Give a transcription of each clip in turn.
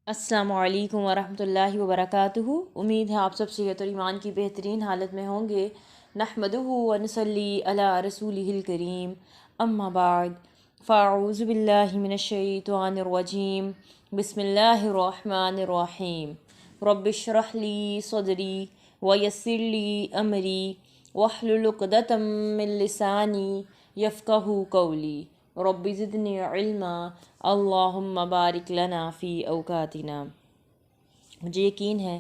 السلام علیکم ورحمۃ اللہ وبرکاتہ۔ امید ہے آپ سب صحت اور ایمان کی بہترین حالت میں ہوں گے۔ نحمدہ و نصلی علی رسولہ الکریم، اما بعد فاعوذ باللہ من الشیطان الرجیم، بسم اللہ الرحمن الرحیم۔ رب اشرح لی صدری ویسر لی امری واحلل عقدۃ من لسانی یفقہوا قولی، رب زدنی علما اللہم بارک لنا فی اوقاتنا۔ مجھے یقین ہے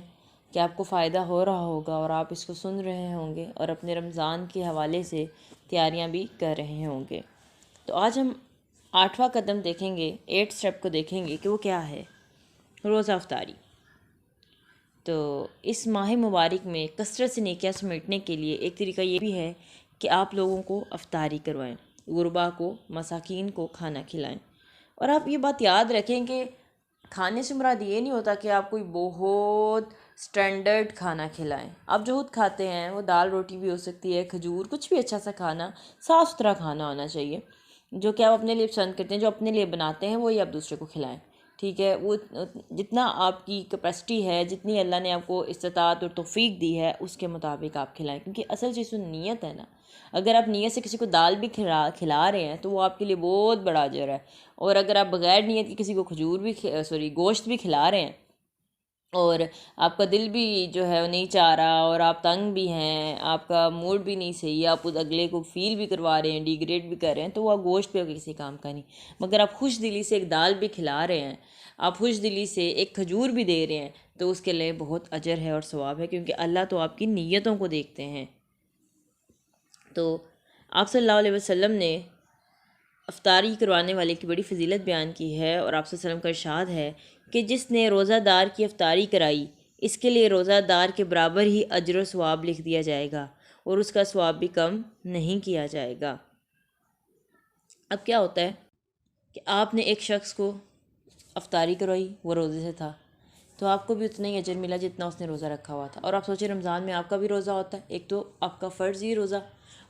کہ آپ کو فائدہ ہو رہا ہوگا اور آپ اس کو سن رہے ہوں گے اور اپنے رمضان کے حوالے سے تیاریاں بھی کر رہے ہوں گے۔ تو آج ہم 8واں قدم دیکھیں گے، 8 سٹیپ کو دیکھیں گے کہ وہ کیا ہے، روزہ افطاری۔ تو اس ماہ مبارک میں کثرت سے نیکیاں سمیٹنے کے لیے ایک طریقہ یہ بھی ہے کہ آپ لوگوں کو افطاری کروائیں، غربا کو، مساکین کو کھانا کھلائیں۔ اور آپ یہ بات یاد رکھیں کہ کھانے سے مراد یہ نہیں ہوتا کہ آپ کوئی بہت سٹینڈرڈ کھانا کھلائیں۔ آپ جو خود کھاتے ہیں وہ دال روٹی بھی ہو سکتی ہے، کھجور، کچھ بھی اچھا سا کھانا، صاف ستھرا کھانا ہونا چاہیے، جو کہ آپ اپنے لیے پسند کرتے ہیں، جو اپنے لیے بناتے ہیں وہی آپ دوسرے کو کھلائیں۔ ٹھیک ہے، وہ جتنا آپ کی کیپیسٹی ہے، جتنی اللہ نے آپ کو استطاعت اور توفیق دی ہے اس کے مطابق آپ کھلائیں، کیونکہ اصل چیز تو نیت ہے نا۔ اگر آپ نیت سے کسی کو دال بھی کھلا رہے ہیں تو وہ آپ کے لیے بہت بڑا اجر ہے، اور اگر آپ بغیر نیت کی کسی کو کھجور بھی گوشت بھی کھلا رہے ہیں اور آپ کا دل بھی جو ہے وہ نہیں چاہ رہا اور آپ تنگ بھی ہیں، آپ کا موڈ بھی نہیں صحیح، آپ اس اگلے کو فیل بھی کروا رہے ہیں، ڈیگریڈ بھی کر رہے ہیں، تو وہ گوشت پہ کسی کام کا نہیں۔ مگر آپ خوش دلی سے ایک دال بھی کھلا رہے ہیں، آپ خوش دلی سے ایک کھجور بھی دے رہے ہیں، تو اس کے لیے بہت اجر ہے اور ثواب ہے، کیونکہ اللہ تو آپ کی نیتوں کو دیکھتے ہیں۔ تو آپ صلی اللہ علیہ وسلم نے افطاری کروانے والے کی بڑی فضیلت بیان کی ہے، اور آپ صلی اللہ علیہ وسلم کا ارشاد ہے کہ جس نے روزہ دار کی افطاری کرائی اس کے لیے روزہ دار کے برابر ہی اجر و ثواب لکھ دیا جائے گا، اور اس کا ثواب بھی کم نہیں کیا جائے گا۔ اب کیا ہوتا ہے کہ آپ نے ایک شخص کو افطاری کروائی، وہ روزے سے تھا، تو آپ کو بھی اتنا ہی اجر ملا جتنا اس نے روزہ رکھا ہوا تھا۔ اور آپ سوچیں رمضان میں آپ کا بھی روزہ ہوتا ہے، ایک تو آپ کا فرض ہی روزہ،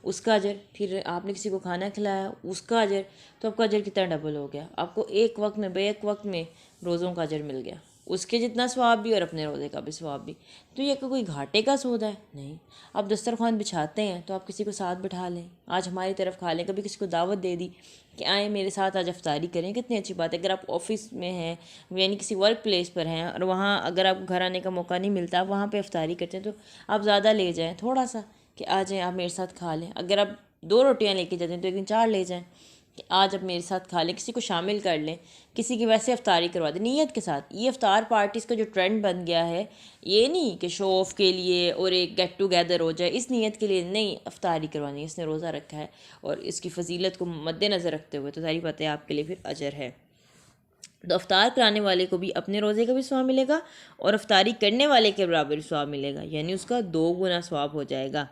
اس کا اجر، پھر آپ نے کسی کو کھانا کھلایا اس کا اجر، تو آپ کا اجر کتنا ڈبل ہو گیا، آپ کو ایک وقت میں بیک وقت میں روزوں کا اجر مل گیا، اس کے جتنا ثواب بھی اور اپنے روزے کا بھی ثواب بھی۔ تو یہ کوئی گھاٹے کا سودا ہے نہیں۔ آپ دسترخوان بچھاتے ہیں تو آپ کسی کو ساتھ بٹھا لیں، آج ہماری طرف کھا لیں، کبھی کسی کو دعوت دے دی کہ آئیں میرے ساتھ آج افطاری کریں، کتنی اچھی بات ہے۔ اگر آپ آفس میں ہیں یعنی کسی ورک پلیس پر ہیں اور وہاں اگر آپ کو گھر آنے کا موقع نہیں ملتا، آپ وہاں پہ افطاری کرتے ہیں، تو آپ زیادہ لے جائیں تھوڑا سا کہ آ جائیں آپ میرے ساتھ کھا لیں۔ اگر آپ 2 روٹیاں لے کے جاتے ہیں تو ایک دن 4 لے جائیں کہ آج آپ میرے ساتھ کھا لیں، کسی کو شامل کر لیں، کسی کی ویسے افطاری کروا دیں نیت کے ساتھ۔ یہ افطار پارٹیز کا جو ٹرینڈ بن گیا ہے، یہ نہیں کہ شو آف کے لیے اور ایک گیٹ ٹوگیدر ہو جائے، اس نیت کے لیے نہیں، افطاری کروانی ہے، اس نے روزہ رکھا ہے اور اس کی فضیلت کو مد نظر رکھتے ہوئے تو ساری باتیں آپ کے لیے پھر اجر ہے۔ تو افطار کرانے والے کو بھی اپنے روزے کا بھی ثواب ملے گا اور افطاری کرنے والے کے برابر ثواب ملے گا، یعنی اس کا 2 گنا ثواب ہو جائے گا۔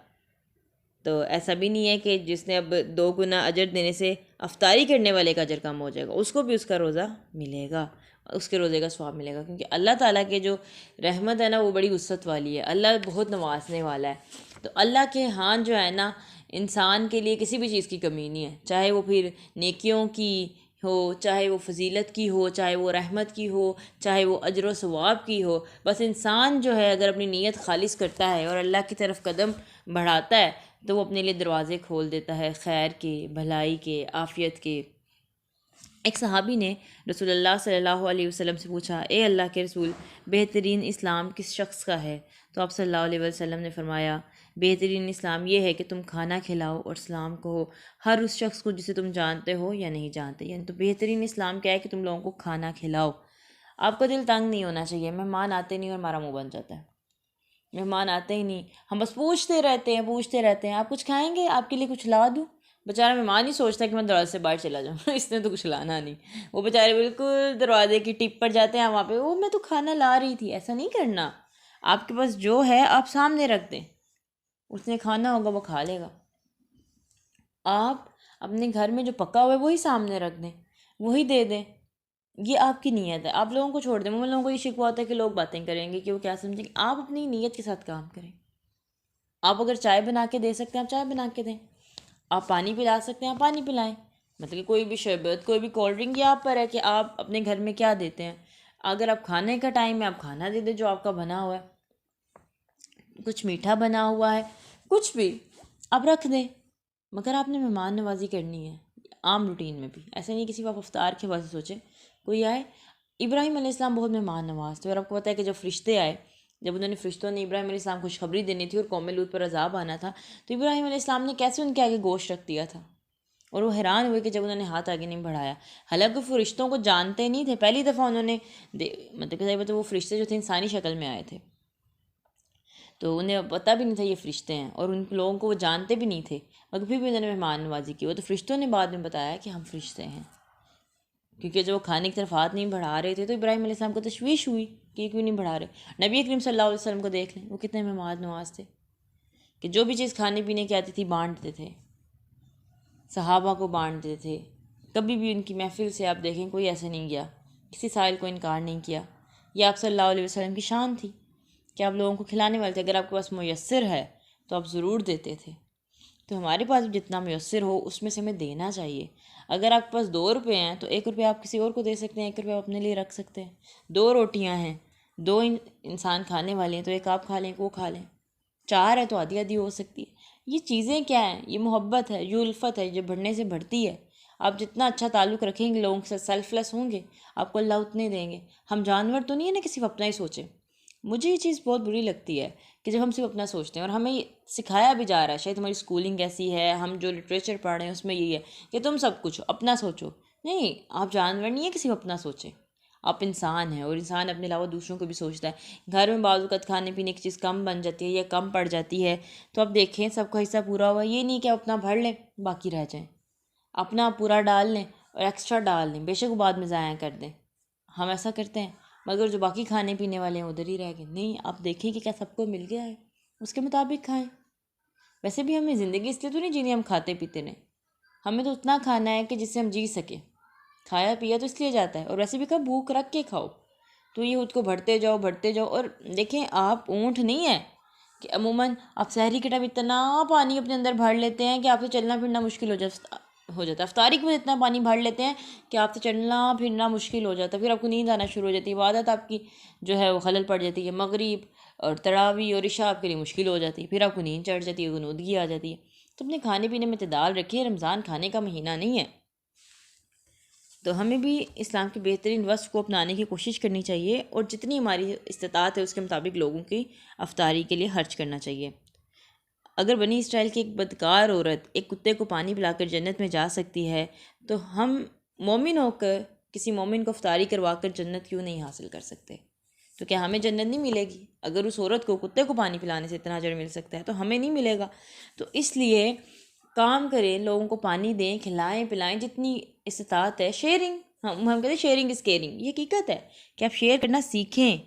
تو ایسا بھی نہیں ہے کہ جس نے اب 2 گنا اجر دینے سے افطاری کرنے والے کا اجر کم ہو جائے گا، اس کو بھی اس کا روزہ ملے گا، اس کے روزے کا ثواب ملے گا، کیونکہ اللہ تعالیٰ کے جو رحمت ہے نا وہ بڑی وسعت والی ہے، اللہ بہت نوازنے والا ہے۔ تو اللہ کے ہاں جو ہے نا، انسان کے لیے کسی بھی چیز کی کمی نہیں ہے، چاہے وہ پھر نیکیوں کی ہو، چاہے وہ فضیلت کی ہو، چاہے وہ رحمت کی ہو، چاہے وہ اجر و ثواب کی ہو۔ بس انسان جو ہے اگر اپنی نیت خالص کرتا ہے اور اللہ کی طرف قدم بڑھاتا ہے تو وہ اپنے لیے دروازے کھول دیتا ہے خیر کے، بھلائی کے، عافیت کے۔ ایک صحابی نے رسول اللہ صلی اللہ علیہ وسلم سے پوچھا، اے اللہ کے رسول، بہترین اسلام کس شخص کا ہے؟ تو آپ صلی اللہ علیہ وسلم نے فرمایا، بہترین اسلام یہ ہے کہ تم کھانا کھلاؤ اور سلام کہو ہر اس شخص کو جسے تم جانتے ہو یا نہیں جانتے۔ یعنی تو بہترین اسلام کیا ہے کہ تم لوگوں کو کھانا کھلاؤ۔ آپ کا دل تنگ نہیں ہونا چاہیے، مہمان آتے نہیں اور ہمارا منہ بن جاتا ہے، مہمان آتے ہی نہیں، ہم بس پوچھتے رہتے ہیں آپ کچھ کھائیں گے، آپ کے لیے کچھ لا دوں؟ بیچارہ مہمان ہی سوچتا ہے کہ میں دروازے سے باہر چلا جاؤں اس نے تو کچھ لانا نہیں، وہ بیچارے بالکل دروازے کی ٹپ پر جاتے ہیں وہاں پہ، وہ میں تو کھانا لا رہی تھی۔ ایسا نہیں کرنا، آپ کے پاس جو ہے آپ سامنے رکھ دیں، اس نے کھانا ہوگا وہ کھا لے گا۔ آپ اپنے گھر میں جو پکا ہوا ہے وہی سامنے رکھ دیں، وہی دے دیں، یہ آپ کی نیت ہے۔ آپ لوگوں کو چھوڑ دیں، لوگوں کو یہ شکوہ ہوتا ہے کہ لوگ باتیں کریں گے کہ وہ کیا سمجھیں گے، آپ اپنی نیت کے ساتھ کام کریں۔ آپ اگر چائے بنا کے دے سکتے ہیں آپ چائے بنا کے دیں، آپ پانی پلا سکتے ہیں آپ پانی پلائیں، مطلب کہ کوئی بھی شربت، کوئی بھی کولڈ ڈرنک، یہ آپ پر ہے کہ آپ اپنے گھر میں کیا دیتے ہیں۔ اگر آپ کھانے کا ٹائم ہے آپ کھانا دے دیں جو آپ کا بنا ہوا ہے، کچھ میٹھا بنا ہوا ہے، کچھ بھی آپ رکھ دیں، مگر آپ نے مہمان نوازی کرنی ہے عام روٹین میں بھی، ایسے نہیں کسی کو آپ افطار کے بعد سوچیں کوئی آئے۔ ابراہیم علیہ السلام بہت مہمان نواز تھے، اور آپ کو پتہ ہے کہ جب فرشتے آئے، جب انہوں نے فرشتوں نے ابراہیم علیہ السلام کو خوشخبری دینی تھی اور قوم لوط پر عذاب آنا تھا، تو ابراہیم علیہ السلام نے کیسے ان کے آگے گوشت رکھ دیا تھا، اور وہ حیران ہوئے کہ جب انہوں نے ہاتھ آگے نہیں بڑھایا، حالانکہ فرشتوں کو جانتے نہیں تھے، پہلی دفعہ انہوں نے مطلب کہ وہ فرشتے جو تھے انسانی شکل میں آئے تھے، تو انہیں پتہ بھی نہیں تھا یہ فرشتے ہیں، اور ان لوگوں کو وہ جانتے بھی نہیں تھے، مگر پھر بھی انہوں نے مہمان نوازی کی، وہ تو فرشتوں نے بعد میں بتایا کہ ہم فرشتے ہیں، کیونکہ جب وہ کھانے کی طرف ہاتھ نہیں بڑھا رہے تھے تو ابراہیم علیہ السلام کو تشویش ہوئی کہ یہ کیوں نہیں بڑھا رہے۔ نبی کریم صلی اللہ علیہ وسلم کو دیکھ لیں، وہ کتنے مہمان نواز تھے کہ جو بھی چیز کھانے پینے کی آتی تھی بانٹتے تھے، صحابہ کو بانٹتے تھے، کبھی بھی ان کی محفل سے آپ دیکھیں کوئی ایسے نہیں گیا، کسی سائل کو انکار نہیں کیا، یہ آپ صلی اللہ علیہ وسلم کی شان تھی کہ آپ لوگوں کو کھلانے والے تھے، اگر آپ کے پاس میسر ہے تو آپ ضرور دیتے تھے، تو ہمارے پاس جتنا میسر ہو اس میں سے ہمیں دینا چاہیے۔ اگر آپ کے پاس 2 روپے ہیں تو 1 روپیہ آپ کسی اور کو دے سکتے ہیں، 1 روپیہ آپ اپنے لیے رکھ سکتے ہیں، 2 روٹیاں ہیں، 2 انسان کھانے والے ہیں تو ایک آپ کھا لیں، ایک وہ کھا لیں، 4 ہے تو آدھی آدھی ہو سکتی ہے۔ یہ چیزیں کیا ہیں؟ یہ محبت ہے، یہ الفت ہے، جو بڑھنے سے بڑھتی ہے۔ آپ جتنا اچھا تعلق رکھیں گے لوگوں سے، سیلف لیس ہوں گے، آپ کو اللہ اتنے دیں گے۔ ہم جانور تو نہیں ہے نا کہ صرف اپنا ہی سوچیں۔ مجھے یہ چیز بہت بری لگتی ہے کہ جب ہم صرف اپنا سوچتے ہیں، اور ہمیں یہ سکھایا بھی جا رہا ہے، شاید ہماری اسکولنگ ایسی ہے، ہم جو لٹریچر پڑھ رہے ہیں اس میں یہی ہے کہ تم سب کچھ اپنا سوچو۔ نہیں، آپ جانور نہیں ہے کہ صرف اپنا سوچیں، آپ انسان ہیں، اور انسان اپنے علاوہ دوسروں کو بھی سوچتا ہے۔ گھر میں بعض اوقات کھانے پینے کی چیز کم بن جاتی ہے یا کم پڑ جاتی ہے تو آپ دیکھیں سب کا حصہ پورا ہوا، یہ نہیں کہ آپ اپنا بھر لیں باقی رہ جائیں، اپنا پورا ڈال لیں اور ایکسٹرا ڈال لیں، بے شک وہ بعد میں ضائع کر دیں، ہم ایسا کرتے ہیں، مگر جو باقی کھانے پینے والے ہیں ادھر ہی رہ گئے۔ نہیں، آپ دیکھیں کہ کیا سب کو مل گیا ہے، اس کے مطابق کھائیں۔ ویسے بھی ہمیں زندگی اس لیے تو نہیں جینی ہم کھاتے پیتے رہیں، ہمیں تو اتنا کھانا ہے کہ جس سے ہم جی سکیں، کھایا پیا تو اس لیے جاتا ہے، اور ویسے بھی کب بھوک رکھ کے کھاؤ، تو یہ خود کو بڑھتے جاؤ۔ اور دیکھیں آپ اونٹ نہیں ہیں کہ عموماً آپ سحری کے ٹائم اتنا پانی اپنے اندر بھر لیتے ہیں کہ آپ سے چلنا پھرنا مشکل ہو جاتا ہے، افطاری کے بعد اتنا پانی بھر لیتے ہیں کہ آپ سے چلنا پھرنا مشکل ہو جاتا ہے، پھر آپ کو نیند آنا شروع ہو جاتی ہے، عبادت آپ کی جو ہے وہ خلل پڑ جاتی ہے، مغرب اور تراویح اور عشاء آپ کے لیے مشکل ہو جاتی ہے، پھر آپ کو نیند چڑھ جاتی ہے، غنودگی آ جاتی ہے۔ تو اپنے کھانے پینے میں اعتدال رکھیے، رمضان کھانے کا مہینہ نہیں ہے، تو ہمیں بھی اسلام کے بہترین وصف کو اپنانے کی کوشش کرنی چاہیے، اور جتنی ہماری استطاعت ہے اس کے مطابق لوگوں کی افطاری کے لیے خرچ کرنا چاہیے۔ اگر بنی اسرائیل کی ایک بدکار عورت ایک کتے کو پانی پلا کر جنت میں جا سکتی ہے، تو ہم مومن ہو کر کسی مومن کو افطاری کروا کر جنت کیوں نہیں حاصل کر سکتے؟ تو کیا ہمیں جنت نہیں ملے گی؟ اگر اس عورت کو کتے کو پانی پلانے سے اتنا اجر مل سکتا ہے تو ہمیں نہیں ملے گا؟ تو اس لیے کام کریں، لوگوں کو پانی دیں، کھلائیں پلائیں، جتنی استطاعت ہے۔ شیئرنگ، ہم کہتے ہیں شیئرنگ از کیئرنگ، یہ حقیقت ہے کہ آپ شیئر کرنا سیکھیں،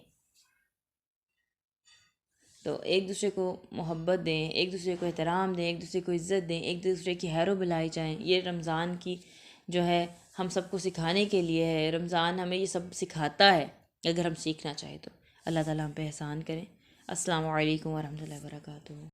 تو ایک دوسرے کو محبت دیں، ایک دوسرے کو احترام دیں، ایک دوسرے کو عزت دیں، ایک دوسرے کی خیر و بلائی چاہیں۔ یہ رمضان کی جو ہے ہم سب کو سکھانے کے لیے ہے، رمضان ہمیں یہ سب سکھاتا ہے، اگر ہم سیکھنا چاہیں تو۔ اللہ تعالیٰ ہم پہ احسان کریں۔ السلام علیکم ورحمۃ اللہ وبرکاتہ۔